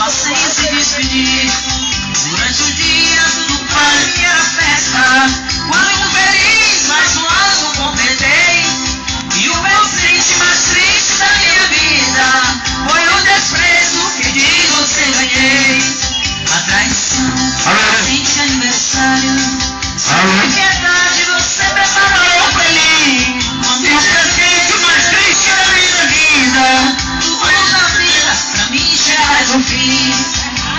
só sem se despedir. Durante o dia tudo para mim era festa. Quando feliz, mais um ano completei. E o presente mais triste da minha vida foi o desprezo que de você ganhei. A traição, presente aniversário. Sem piedade você preparou pra mim. Quando o presente mais triste da minha vida, tudo na vida pra mim chega ao fim.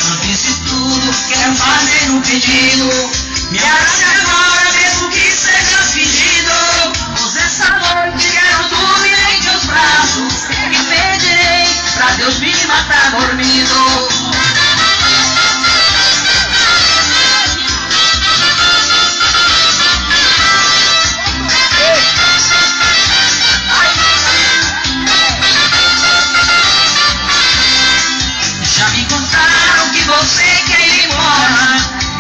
Antes de tudo quero fazer um pedido. Me abrace agora mesmo que seja fingido. Pois essa noite quero dormir em teus braços. E pedirei pra Deus me matar dormindo. Já me contaram que você quer ir embora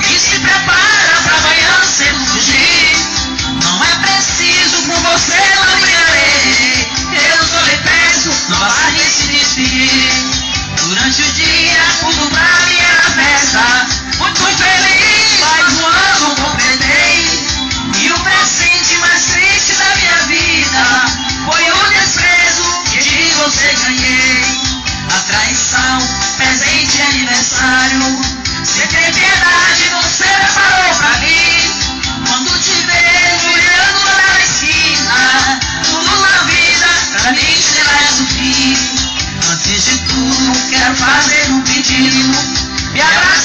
e se prepara pra amanhã cedo fugir. Não é preciso, com você não brigarei. Eu só lhe peço, não vá de se despedir. Durante o dia tudo pra mim era festa. Muito feliz, mais um ano completei. E o presente mais triste da minha vida foi o desprezo que de você ganhei. A traição, presente aniversário. Sem ter piedade você preparou pra mim. Quando te vejo olhando lá na esquina, tudo na vida pra mim chega ao fim. Antes de tudo quero fazer um pedido. Me abraça